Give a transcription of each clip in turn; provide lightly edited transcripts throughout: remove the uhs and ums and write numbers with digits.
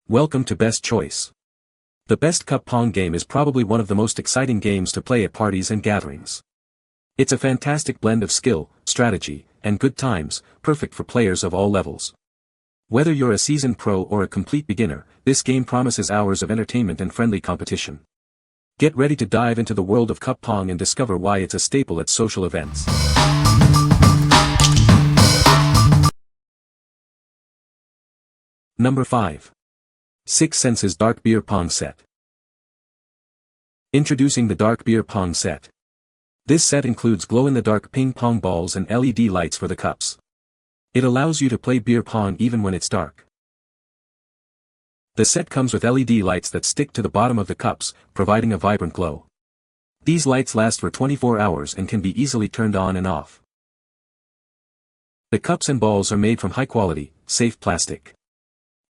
Welcome to Best Choice. The Best Cup Pong game is probably one of the most exciting games to play at parties and gatherings. It's a fantastic blend of skill, strategy, and good times, perfect for players of all levels. Whether you're a seasoned pro or a complete beginner, this game promises hours of entertainment and friendly competition. Get ready to dive into the world of Cup Pong and discover why it's a staple at social events. Number 5. 6 Senses Dark Beer Pong Set. Introducing the Dark Beer Pong Set. This set includes glow-in-the-dark ping pong balls and LED lights for the cups. It allows you to play beer pong even when it's dark. The set comes with LED lights that stick to the bottom of the cups, providing a vibrant glow. These lights last for 24 hours and can be easily turned on and off. The cups and balls are made from high-quality, safe plastic.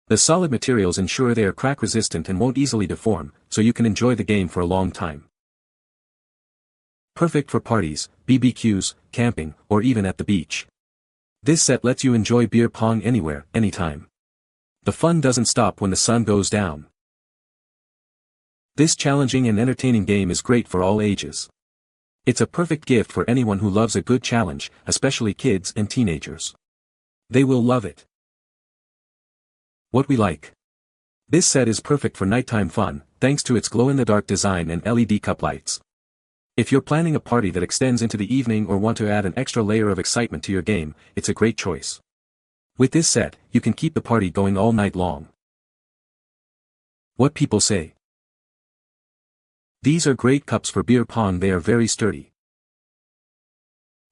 The solid materials ensure they are crack-resistant and won't easily deform, so you can enjoy the game for a long time. Perfect for parties, BBQs, camping, or even at the beach. This set lets you enjoy beer pong anywhere, anytime. The fun doesn't stop when the sun goes down. This challenging and entertaining game is great for all ages. It's a perfect gift for anyone who loves a good challenge, especially kids and teenagers. They will love it. What we like. This set is perfect for nighttime fun, thanks to its glow-in-the-dark design and LED cup lights. If you're planning a party that extends into the evening or want to add an extra layer of excitement to your game, it's a great choice. With this set, you can keep the party going all night long. What people say. These are great cups for beer pong. They are very sturdy.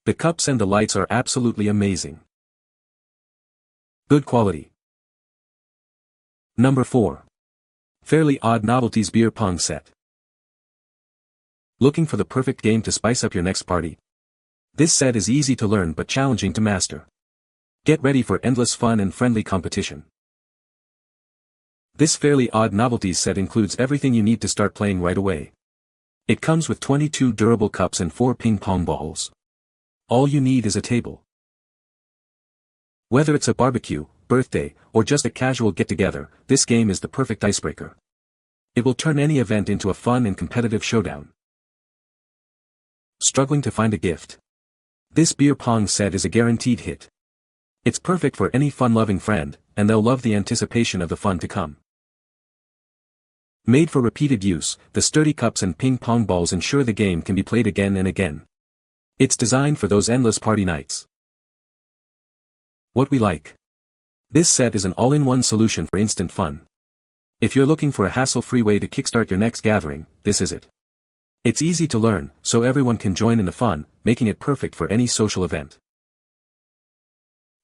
The cups and the lights are absolutely amazing. Good quality. Number 4. Fairly Odd Novelties Beer Pong Set. Looking for the perfect game to spice up your next party? This set is easy to learn but challenging to master. Get ready for endless fun and friendly competition. This Fairly Odd Novelties set includes everything you need to start playing right away. It comes with 22 durable cups and 4 ping pong balls. All you need is a table. Whether it's a barbecue, birthday, or just a casual get-together, this game is the perfect icebreaker. It will turn any event into a fun and competitive showdown. Struggling to find a gift? This beer pong set is a guaranteed hit. It's perfect for any fun-loving friend, and they'll love the anticipation of the fun to come. Made for repeated use, the sturdy cups and ping pong balls ensure the game can be played again and again. It's designed for those endless party nights. What we like. This set is an all-in-one solution for instant fun. If you're looking for a hassle-free way to kickstart your next gathering, this is it. It's easy to learn, so everyone can join in the fun, making it perfect for any social event.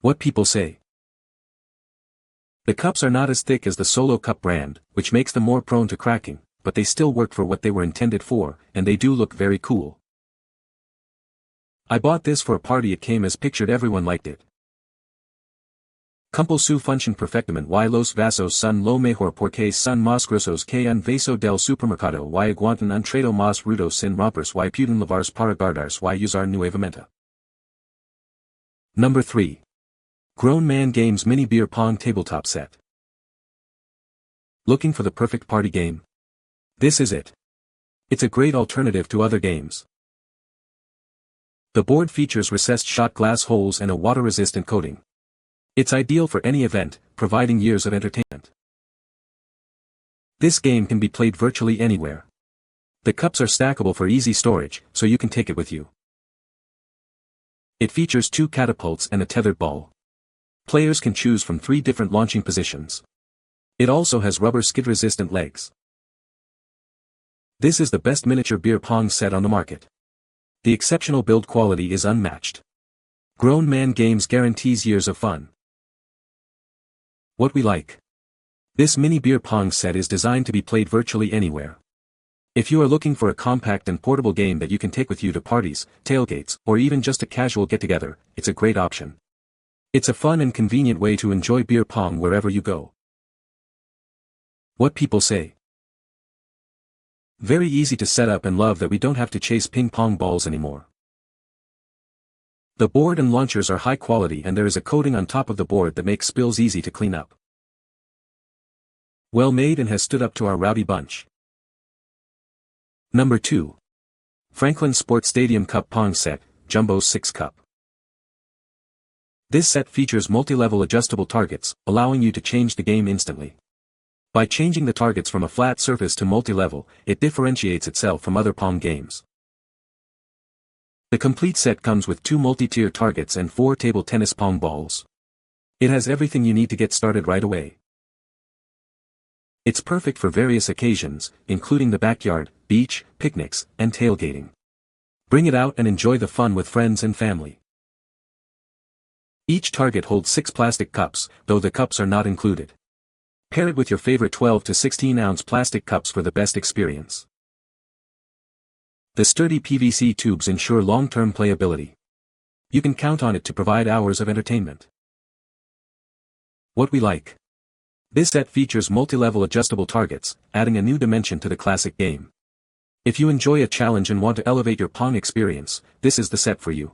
What people say. The cups are not as thick as the Solo Cup brand, which makes them more prone to cracking, but they still work for what they were intended for, and they do look very cool. I bought this for a party. It came as pictured. Everyone liked it. Cumple su función perfectamente y los vasos son lo mejor porque son más gruesos que un vaso del supermercado y aguantan un trato más rudo sin romperse y pueden lavarse para guardarse y usar nuevamente. Number 3. Grown Man Games Mini Beer Pong Tabletop Set. Looking for the perfect party game? This is it. It's a great alternative to other games. The board features recessed shot glass holes and a water-resistant coating. It's ideal for any event, providing years of entertainment. This game can be played virtually anywhere. The cups are stackable for easy storage, so you can take it with you. It features 2 catapults and a tethered ball. Players can choose from 3 different launching positions. It also has rubber skid-resistant legs. This is the best miniature beer pong set on the market. The exceptional build quality is unmatched. Grown Man Games guarantees years of fun. What we like. This mini beer pong set is designed to be played virtually anywhere. If you are looking for a compact and portable game that you can take with you to parties, tailgates, or even just a casual get-together, it's a great option. It's a fun and convenient way to enjoy beer pong wherever you go. What people say. Very easy to set up and love that we don't have to chase ping pong balls anymore. The board and launchers are high quality and there is a coating on top of the board that makes spills easy to clean up. Well made and has stood up to our rowdy bunch. Number 2. Franklin Sports Stadium Cup Pong Set, Jumbo 6 Cup. This set features multi-level adjustable targets, allowing you to change the game instantly. By changing the targets from a flat surface to multi-level, it differentiates itself from other Pong games. The complete set comes with 2 multi-tier targets and 4 table tennis Pong balls. It has everything you need to get started right away. It's perfect for various occasions, including the backyard, beach, picnics, and tailgating. Bring it out and enjoy the fun with friends and family. Each target holds 6 plastic cups, though the cups are not included. Pair it with your favorite 12 to 16 ounce plastic cups for the best experience. The sturdy PVC tubes ensure long-term playability. You can count on it to provide hours of entertainment. What we like. This set features multi-level adjustable targets, adding a new dimension to the classic game. If you enjoy a challenge and want to elevate your Pong experience, this is the set for you.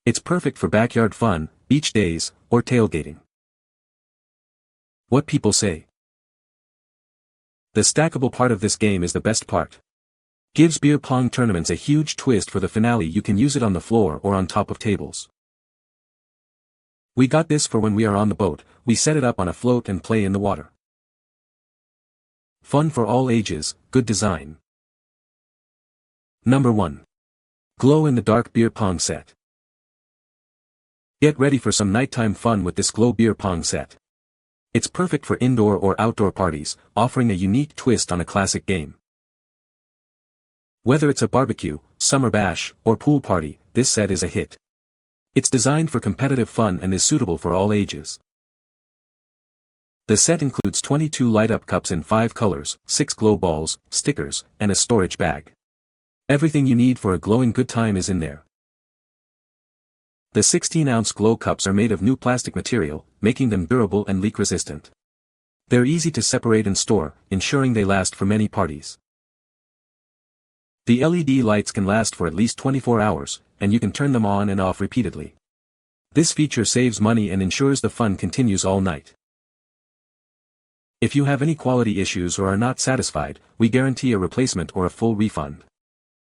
It's perfect for backyard fun, beach days, or tailgating. What people say. The stackable part of this game is the best part. Gives beer pong tournaments a huge twist for the finale. You can use it on the floor or on top of tables. We got this for when we are on the boat, we set it up on a float and play in the water. Fun for all ages, good design. Number 1. Glow-in-the-dark beer pong set. Get ready for some nighttime fun with this glow beer pong set. It's perfect for indoor or outdoor parties, offering a unique twist on a classic game. Whether it's a barbecue, summer bash, or pool party, this set is a hit. It's designed for competitive fun and is suitable for all ages. The set includes 22 light-up cups in 5 colors, 6 glow balls, stickers, and a storage bag. Everything you need for a glowing good time is in there. The 16-ounce glow cups are made of new plastic material, making them durable and leak-resistant. They're easy to separate and store, ensuring they last for many parties. The LED lights can last for at least 24 hours, and you can turn them on and off repeatedly. This feature saves money and ensures the fun continues all night. If you have any quality issues or are not satisfied, we guarantee a replacement or a full refund.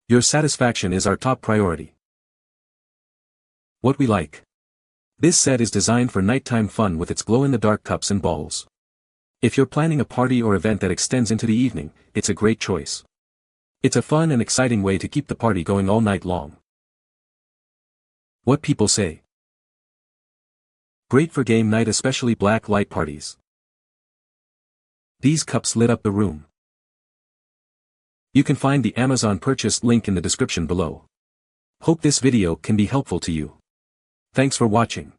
Your satisfaction is our top priority. What we like. This set is designed for nighttime fun with its glow-in-the-dark cups and balls. If you're planning a party or event that extends into the evening, it's a great choice. It's a fun and exciting way to keep the party going all night long. What people say. Great for game night, especially black light parties. These cups lit up the room. You can find the Amazon purchase link in the description below. Hope this video can be helpful to you. Thanks for watching.